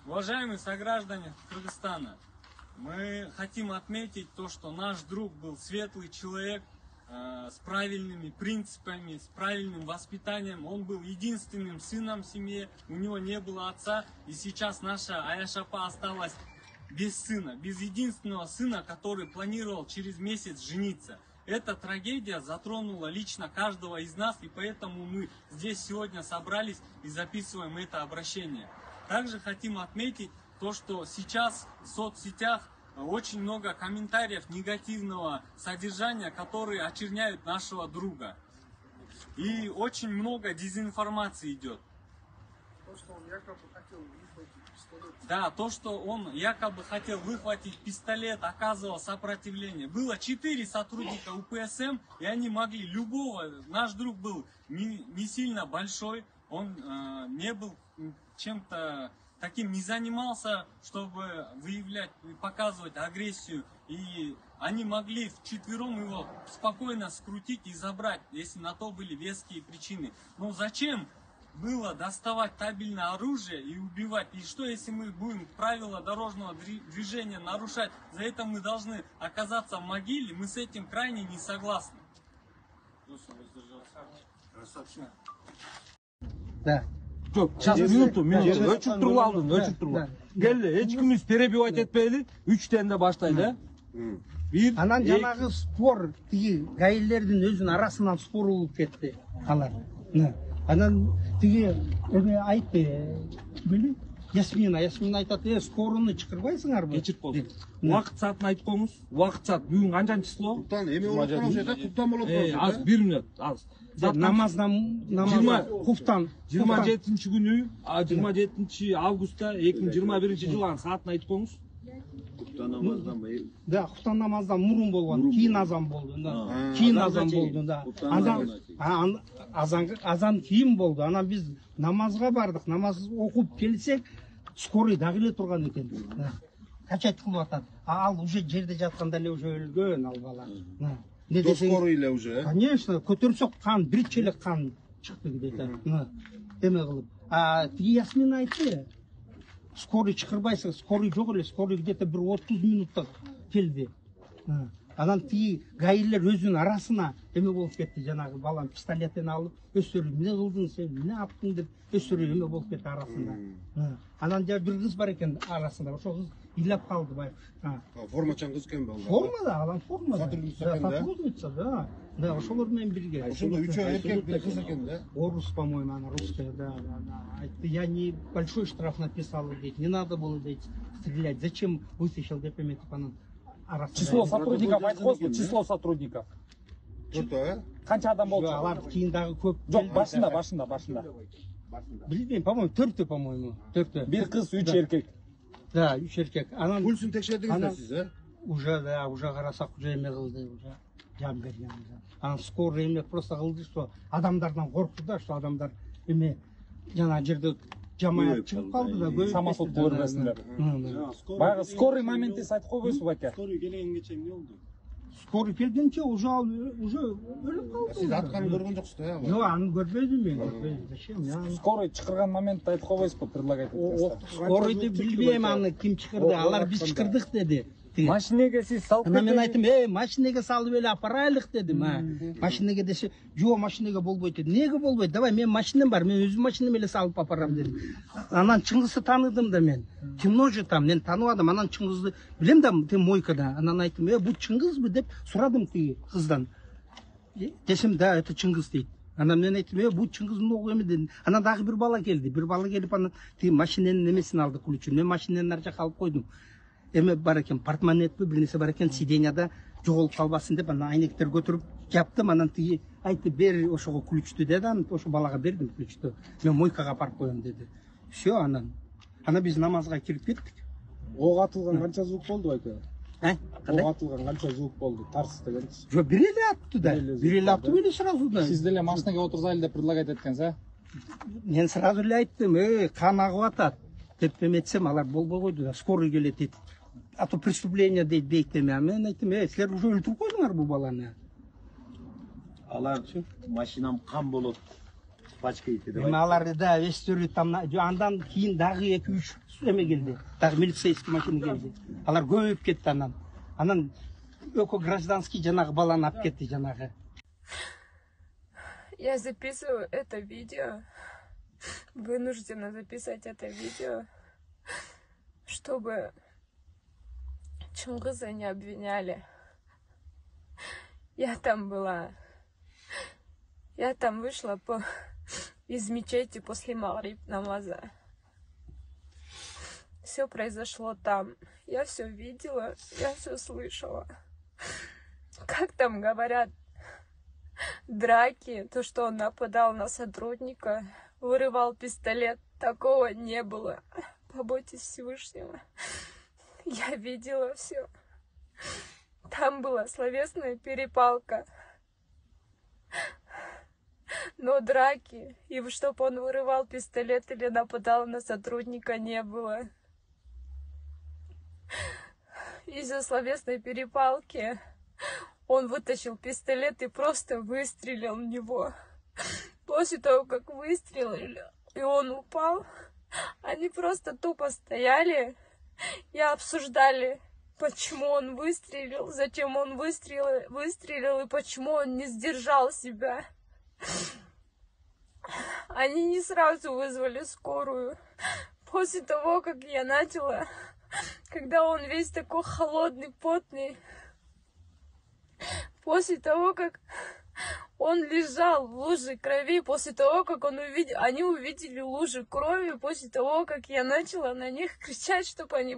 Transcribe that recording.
Уважаемые сограждане Кыргызстана, мы хотим отметить то, что наш друг был светлый человек, с правильными принципами, с правильным воспитанием. Он был единственным сыном в семье, у него не было отца. И сейчас наша Аяшапа осталась без сына, без единственного сына, который планировал через месяц жениться. Эта трагедия затронула лично каждого из нас, и поэтому мы здесь сегодня собрались и записываем это обращение. Также хотим отметить то, что сейчас в соцсетях очень много комментариев негативного содержания, которые очерняют нашего друга. И очень много дезинформации идет. То, что он якобы хотел выхватить пистолет. Да, то, что он якобы хотел выхватить пистолет, оказывал сопротивление. Было 4 сотрудника УПСМ, и они могли любого. Наш друг был не сильно большой, он не был чем-то таким, не занимался, чтобы выявлять, показывать агрессию. И они могли вчетвером его спокойно скрутить и забрать, если на то были веские причины. Но зачем было доставать табельное оружие и убивать? И что, если мы будем правила дорожного движения нарушать? За это мы должны оказаться в могиле. Мы с этим крайне не согласны. Да. Жоқ, сейчас минуту, өчүп туруп алдым, өчүп туруп. Келди, эч кимибиз перебивать этпейли, 3тен баштайлы, бир. Анан жанагы спор, тиги гаилердин өзүнүн арасынан спор болуп кетти. Алар. Анан тиги айтты, биле? Ясмин айтат, скорону чакырбайсыңарбы? Кечирип коесуң. Убакыт саатын айтып коюңуз. Убакыт саат бүгүн канчанчы число? Куптан, эми болуп калат, куптан болот. Аз 1 минут, аз. Намаздан куфтан 27-күнү, 27 августта 2021-жылы саатын айтып коюңуз. Куптан намаздан бай. Да, куфтан намаздан мурун болгон, кийин азан болду, да. Кийин азан болду, да. Азан кийин болду. Анан биз намазга бардык. Намаз окуп келсек, скорый дагы эле турган экен. Качат кылып атат. Ал уже жерде жатканда эле уже өлгөн ал бала. До скорый эле уже. Конечно, көтөрсөк кан, бир челек кан чыкты где-то. Эме кылып. Тиги Ясмин айтты. Скорый чакырбайсың, скорый жок эле, скорый где-то бир 30 минутта келди. Анан тиги гаилер өзүнүн арасына эме болуп кетти, жанагы баланы пистолеттен алып, өздөрү эмне кылдың сен, эмне аптың деп өздөрү эме болуп кетти арасында. Анан жа бир кыз бар экен арасында, ошол кыз ыйлап калды байкуш. Формачан кыз экен бул. Формада, алар формада. Сотрудница, да. Да, ошолор менен бирге. Ошондо 3 эркек, бир кыз экен да. Орус, по-моему, она русская, да. Айтты, я не большой штраф написал, не надо было стрелять. Зачем вытащил ДПМ, анан Число сотрудников айтып коесузбу, число сотрудников. Төртөө, Канча адам болду? Алар кийин дагы көп. Жок, башында. Билбейм, по-моему, 4, по-моему. 4. Бир кыз, 3 эркек. Да, 3 эркек. Анан пульсун текшердиңиз сиз, уже, да, уже карасак, уже эме кылды, уже жам берген. Анан скорый эме просто кылды, что адамдардан коркту да, что адамдар эме жана жерде жамаят чыгып калды да, самосуд көрбөсүндөр. Баягы скорый моментте айтып койбойсузбу байке? Скорый келгенге чейин эмне болду? Скорый келгенче уже өлүп калды. Сиз атканы көргөн жоксуз да? Жок, аны көрбөдүм мен. Зачем? Скорый чакырган моментте айтып койбойсузбу, предлагать этесиз. Скорыйды билбейм, аны ким чакырды. Алар биз чакырдык деди. Машинеге сиз салып Ана мен айттым, машинеге салып эле апарайлык дедим. Машинеге десе, жок, машинеге болбойт деди. Неге болбойт? Давай, мен машинам бар, мен өзүм машинам эле салып апарам дедим. Анан Чыңгызды тааныдым да мен. Темно же там, мен тааныбадым. Анан Чыңгызды билем да, тем мойкада. Анан айттым, бул Чыңгызбы деп сурадым тиги кыздан. Десем, да, это Чыңгыз дейт. Анан мен айттым, бул Чыңгыздын оглу эме дедим. Анан дагы бир бала келди. Бир бала келип анан тиги машинанын эмесин алды, ключун. Мен машинанын ар жакка алып койдум. Эме бар экен, портмонетпи, бир нерсе бар экен, сиденьяда жоголуп калбасын деп, анан айнектер көтөрүп жаптым, анан тиги айтты, бер ошого ключту деди, анан ошо балага бердим ключту. Мен мойкага апарып коем деди. Всё, анан биз намазга кирип кеттик. Ок атылган канча звук болду байке? Кандай? Ок атылган канча звук болду? Тарс дегенчи. Жок, бир эле аттı да. Бир эле аттı эле сразу да. Сиз деле машинеге отурзайлы деп предлагать эткенсиз, Мен сразу эле айттым, кан агып атат деп эметсем, алар болбой койду да, скорый келет дейт. А то преступление дейт эме. Мен айттым, силер уже өлтүрүп койдуңар бул баланы. Алар машинам кан болот Пачка ити деп Эми аларды да вестөрү андан кийин дагы 2-3 эме келди. Дагы милицейский машина келди. Алар көбөйүп кетти анан. Анан өкө гражданский жанагы баланы алып кетти жанагы. Я записываю это видео, вынуждена записать это видео, чтобы Чингиза не обвиняли. Я там была. Я там вышла из мечети после магриб намаза. Все произошло там. Я все видела, я все слышала. Как там говорят, драки, то, что он нападал на сотрудника, вырывал пистолет, такого не было. Побойтесь Всевышнего. Я видела все. Там была словесная перепалка. Но драки, и чтобы он вырывал пистолет или нападал на сотрудника, не было. Из-за словесной перепалки он вытащил пистолет и просто выстрелил в него. После того, как выстрелили, и он упал, они просто тупо стояли и обсуждали, почему он выстрелил, зачем он выстрелил и почему он не сдержал себя. Они не сразу вызвали скорую. После того, как я начала, когда он весь такой холодный, потный, после того, как он лежал в луже крови, после того, как они увидели лужи крови, после того, как я начала на них кричать, чтобы они